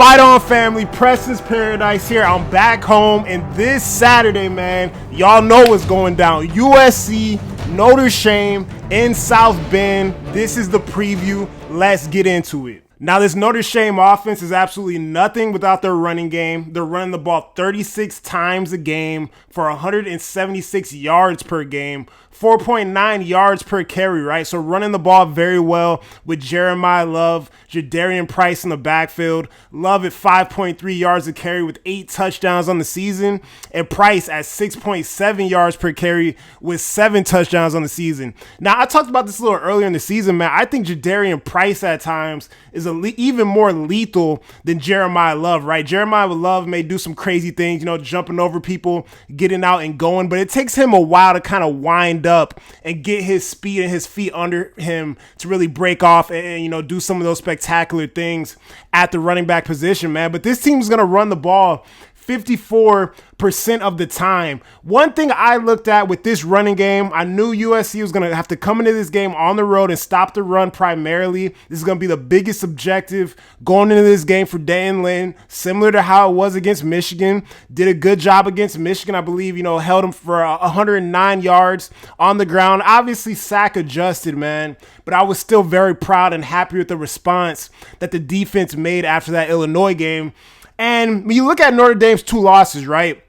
Fight on, family. Preston's Paradise here. I'm back home, and this Saturday, man, y'all know what's going down. USC, Notre Dame in South Bend. This is the preview. Let's get into it. Now, this Notre Dame offense is absolutely nothing without their running game. They're running the ball 36 times a game for 176 yards per game, 4.9 yards per carry, right? So running the ball very well with Jeremiah Love, Jadarian Price in the backfield. Love at 5.3 yards a carry with 8 touchdowns on the season, and Price at 6.7 yards per carry with 7 touchdowns on the season. Now, I talked about this a little earlier in the season, man. I think Jadarian Price at times is even more lethal than Jeremiah Love, right? Jeremiah Love may do some crazy things, jumping over people, getting out and going, but it takes him a while to kind of wind up and get his speed and his feet under him to really break off and do some of those spectacular things at the running back position, man. But this team is going to run the ball 54% of the time. One thing I looked at with this running game, I knew USC was going to have to come into this game on the road and stop the run primarily. This is going to be the biggest objective going into this game for Dan Lynn, similar to how it was against Michigan. Did a good job against Michigan, I believe, held them for 109 yards on the ground. Obviously, sack adjusted, man, but I was still very proud and happy with the response that the defense made after that Illinois game. And when you look at Notre Dame's 2 losses, right?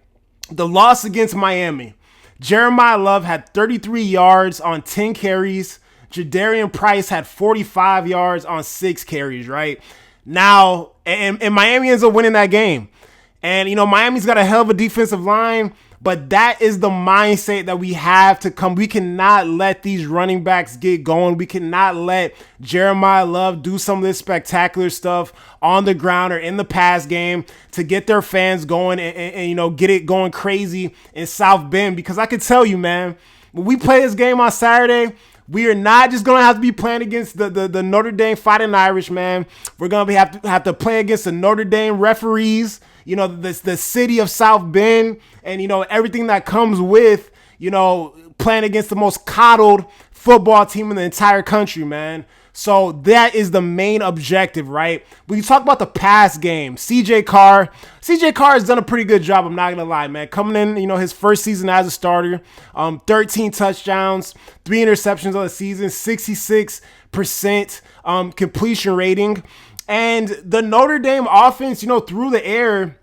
The loss against Miami, Jeremiah Love had 33 yards on 10 carries. Jadarian Price had 45 yards on 6 carries, right? Now, and Miami ends up winning that game. And, Miami's got a hell of a defensive line, but that is the mindset that we have to come. We cannot let these running backs get going. We cannot let Jeremiah Love do some of this spectacular stuff on the ground or in the pass game to get their fans going and get it going crazy in South Bend. Because I can tell you, man, when we play this game on Saturday, we are not just going to have to be playing against the Notre Dame Fighting Irish, man. We're going to have to play against the Notre Dame referees, the city of South Bend, and, everything that comes with, playing against the most coddled football team in the entire country, man. So that is the main objective, right? When you talk about the pass game, CJ Carr has done a pretty good job. I'm not going to lie, man. Coming in, his first season as a starter, 13 touchdowns, 3 interceptions on the season, 66% completion rating. And the Notre Dame offense, through the air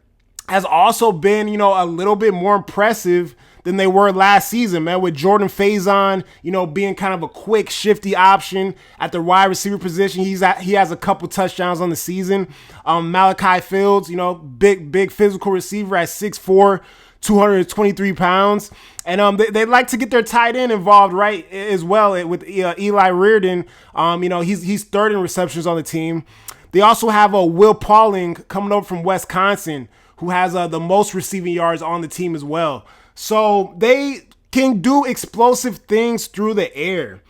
has also been, a little bit more impressive than they were last season, man, with Jordan Faison, being kind of a quick, shifty option at the wide receiver position. He has a couple touchdowns on the season. Malachi Fields, big physical receiver at 6'4", 223 pounds. And they like to get their tight end involved, right, as well, with Eli Reardon. He's third in receptions on the team. They also have a Will Pauling coming over from Wisconsin, who has the most receiving yards on the team as well. So they can do explosive things through the air.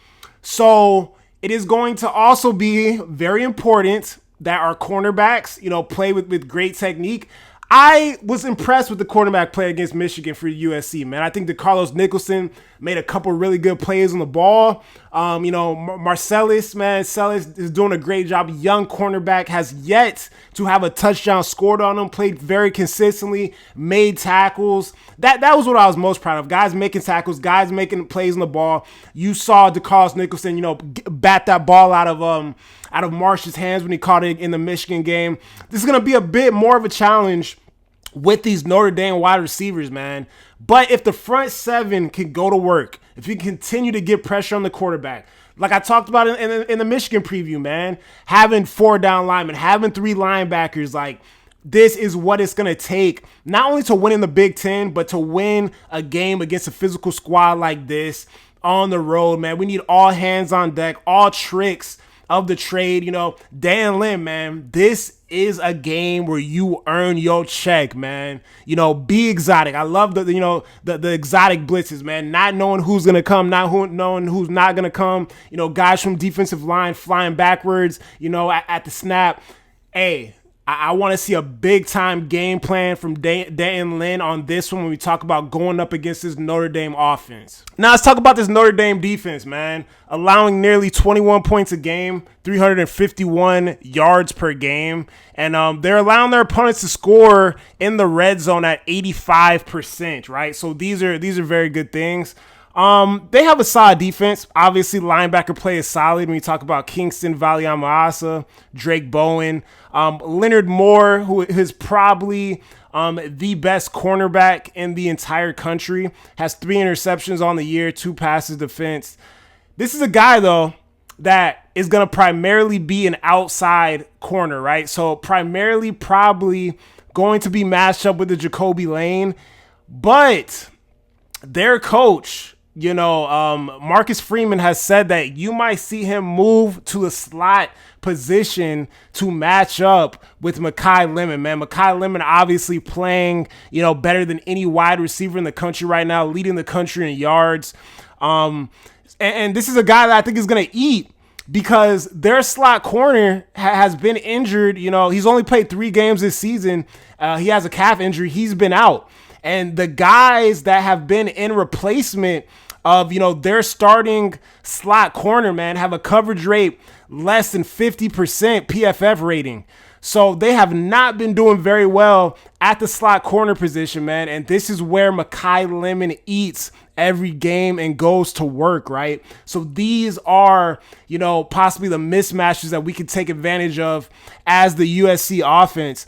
So it is going to also be very important that our cornerbacks, play with great technique. I was impressed with the cornerback play against Michigan for USC, man. I think that Carlos Nicholson made a couple really good plays on the ball. Marcellus is doing a great job. Young cornerback, has yet to have a touchdown scored on him, played very consistently, made tackles. That was what I was most proud of. Guys making tackles, guys making plays on the ball. You saw DeCarlos Nicholson, bat that ball out of Marsh's hands when he caught it in the Michigan game. This is going to be a bit more of a challenge with these Notre Dame wide receivers, man. But if the front 7 can go to work, if you continue to get pressure on the quarterback, like I talked about in the Michigan preview, man, having 4 down linemen, having 3 linebackers, like, this is what it's going to take, not only to win in the Big Ten, but to win a game against a physical squad like this on the road, man. We need all hands on deck, all tricks of the trade. Dan Lynn, man, this is a game where you earn your check, man. Be exotic. I love the exotic blitzes, man. Not knowing who's going to come, knowing who's not going to come. Guys from defensive line flying backwards, at the snap. Hey, I want to see a big-time game plan from Dan Lynn on this one when we talk about going up against this Notre Dame offense. Now, let's talk about this Notre Dame defense, man. Allowing nearly 21 points a game, 351 yards per game. And they're allowing their opponents to score in the red zone at 85%, right? So these are very good things. They have a solid defense. Obviously, linebacker play is solid when you talk about Kingston Valiamaasa, Drake Bowen, Leonard Moore, who is probably the best cornerback in the entire country, has 3 interceptions on the year, 2 passes defense. This is a guy, though, that is going to primarily be an outside corner, right? So primarily probably going to be matched up with the Jacoby Lane, but their coach, Marcus Freeman has said that you might see him move to a slot position to match up with Mekhi Lemon, man. Mekhi Lemon obviously playing, better than any wide receiver in the country right now, leading the country in yards. And this is a guy that I think is going to eat because their slot corner has been injured. He's only played 3 games this season. He has a calf injury. He's been out. And the guys that have been in replacement of, their starting slot corner, man, have a coverage rate less than 50% PFF rating. So they have not been doing very well at the slot corner position, man. And this is where Mekhi Lemon eats every game and goes to work, right? So these are, possibly the mismatches that we could take advantage of as the USC offense.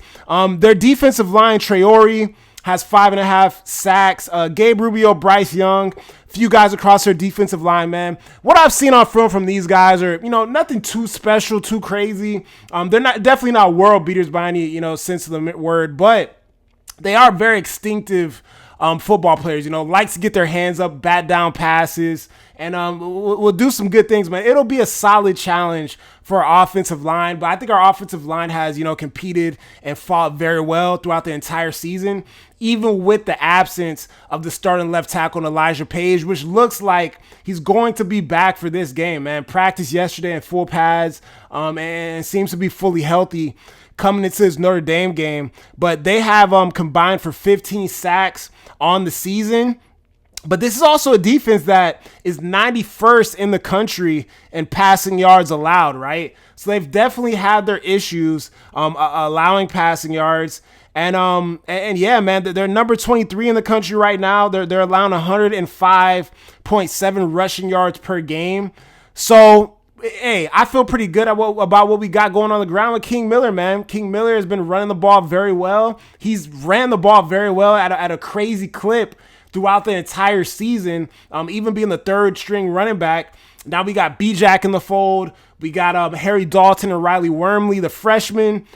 Their defensive line, Traore, has 5.5 sacks. Gabe Rubio, Bryce Young, few guys across their defensive line, man. What I've seen on film from these guys are, nothing too special, too crazy. They're definitely not world beaters by any, sense of the word, but they are very instinctive football players, likes to get their hands up, bat down passes, and we'll do some good things, man. It'll be a solid challenge for our offensive line, but I think our offensive line has, competed and fought very well throughout the entire season, even with the absence of the starting left tackle, Elijah Page, which looks like he's going to be back for this game, man. Practiced yesterday in full pads and seems to be fully healthy coming into this Notre Dame game. But they have combined for 15 sacks on the season. But this is also a defense that is 91st in the country in passing yards allowed, right? So they've definitely had their issues allowing passing yards. And yeah, man, they're number 23 in the country right now. They're allowing 105.7 rushing yards per game. So, hey, I feel pretty good about what we got going on the ground with King Miller, man. King Miller has been running the ball very well. He's ran the ball very well at a crazy clip throughout the entire season, even being the 3rd string running back. Now we got B-Jack in the fold. We got Harry Dalton and Riley Wormley, the freshman,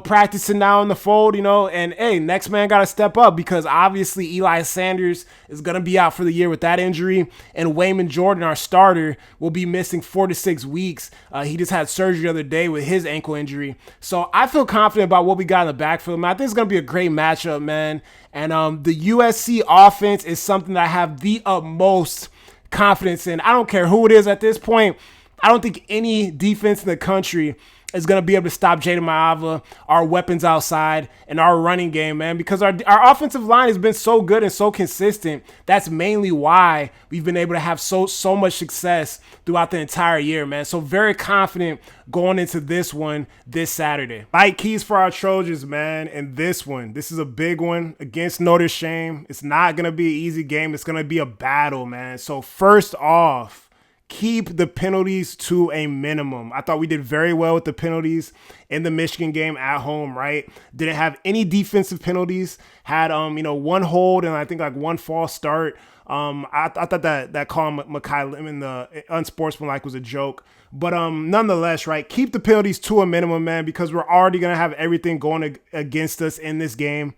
practicing now in the fold, and hey, next man got to step up because obviously Eli Sanders is going to be out for the year with that injury, and Wayman Jordan, our starter, will be missing 4 to 6 weeks. He just had surgery the other day with his ankle injury. So I feel confident about what we got in the backfield, man. I think it's going to be a great matchup, man. And the USC offense is something that I have the utmost confidence in. I don't care who it is at this point. I don't think any defense in the country is going to be able to stop Jada Maava, our weapons outside, and our running game, man, because our offensive line has been so good and so consistent. That's mainly why we've been able to have so much success throughout the entire year, man. So very confident going into this one this Saturday. Light keys for our Trojans, man, and this is a big one against Notre Dame. It's not going to be an easy game. It's going to be a battle, man. So first off, keep the penalties to a minimum. I thought we did very well with the penalties in the Michigan game at home, right? Didn't have any defensive penalties. Had, one hold and I think like one false start. I thought that call Mekhi Lemon, the unsportsmanlike, was a joke. But nonetheless, right, keep the penalties to a minimum, man, because we're already going to have everything going against us in this game.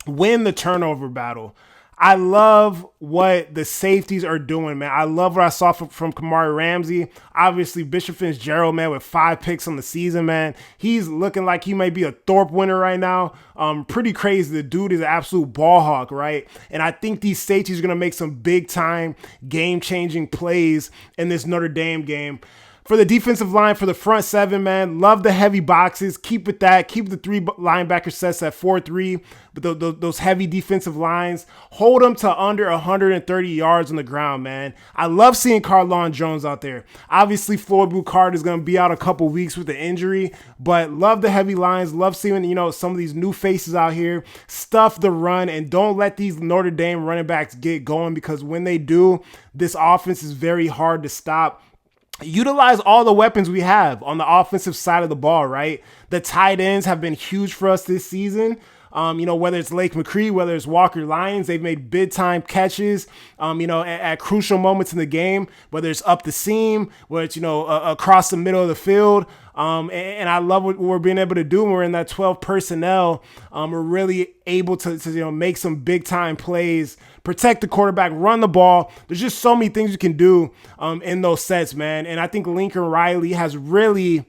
Win the turnover battle. I love what the safeties are doing, man. I love what I saw from Kamari Ramsey. Obviously, Bishop Fitzgerald, man, with 5 picks on the season, man. He's looking like he may be a Thorpe winner right now. Pretty crazy. The dude is an absolute ball hawk, right? And I think these safeties are going to make some big-time, game-changing plays in this Notre Dame game. For the defensive line, for the front seven, man, love the heavy boxes. Keep with that. Keep the 3 linebacker sets at 4-3 with those heavy defensive lines. Hold them to under 130 yards on the ground, man. I love seeing Carlon Jones out there. Obviously, Floyd Boucard is going to be out a couple weeks with the injury, but love the heavy lines. Love seeing, some of these new faces out here. Stuff the run, and don't let these Notre Dame running backs get going, because when they do, this offense is very hard to stop. Utilize all the weapons we have on the offensive side of the ball, right? The tight ends have been huge for us this season. Whether it's Lake McCree, whether it's Walker Lyons, they've made big time catches, at crucial moments in the game, whether it's up the seam, whether it's, across the middle of the field. And I love what we're being able to do when we're in that 12 personnel. We're really able to make some big time plays, protect the quarterback, run the ball. There's just so many things you can do in those sets, man. And I think Lincoln Riley has really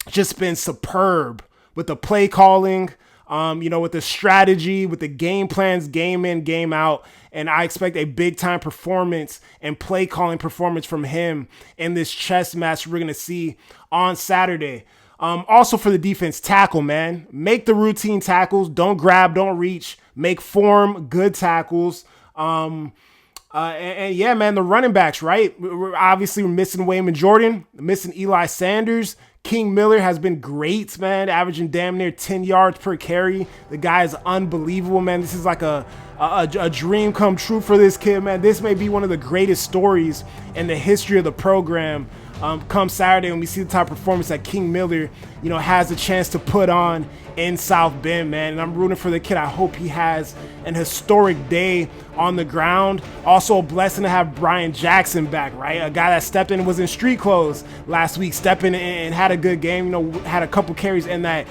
just been superb with the play calling, with the strategy, with the game plans, game in, game out. And I expect a big time performance and play calling performance from him in this chess match we're going to see on Saturday. Also for the defense, tackle, man. Make the routine tackles. Don't grab, don't reach. Make form, good tackles. And yeah, man, the running backs, right? We're obviously missing Wayman Jordan, missing Eli Sanders. King Miller has been great, man, averaging damn near 10 yards per carry. The guy is unbelievable, man. This is like a dream come true for this kid, man. This may be one of the greatest stories in the history of the program. Come Saturday when we see the type of performance that King Miller, has a chance to put on in South Bend, man. And I'm rooting for the kid. I hope he has an historic day on the ground. Also a blessing to have Brian Jackson back, right? A guy that stepped in and was in street clothes last week, stepped in and had a good game, had a couple carries in that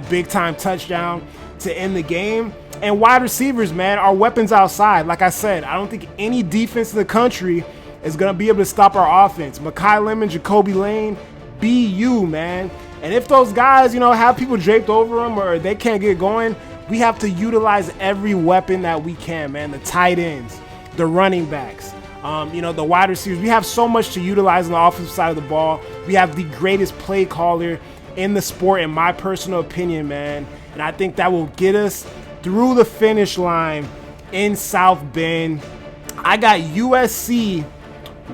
big time touchdown to end the game. And wide receivers, man, our weapons outside. Like I said, I don't think any defense in the country is going to be able to stop our offense. Mekhi Lemon, Jacoby Lane, BU, man. And if those guys, have people draped over them or they can't get going, we have to utilize every weapon that we can, man. The tight ends, the running backs, the wide receivers. We have so much to utilize on the offensive side of the ball. We have the greatest play caller in the sport, in my personal opinion, man. And I think that will get us through the finish line in South Bend. I got USC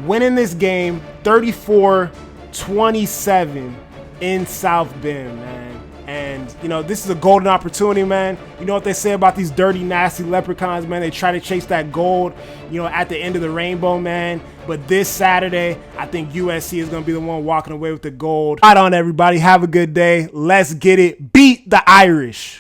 winning this game 34-27 in South Bend, man. And, this is a golden opportunity, man. You know what they say about these dirty, nasty leprechauns, man? They try to chase that gold, at the end of the rainbow, man. But this Saturday, I think USC is going to be the one walking away with the gold. Right on, everybody. Have a good day. Let's get it. Beat the Irish.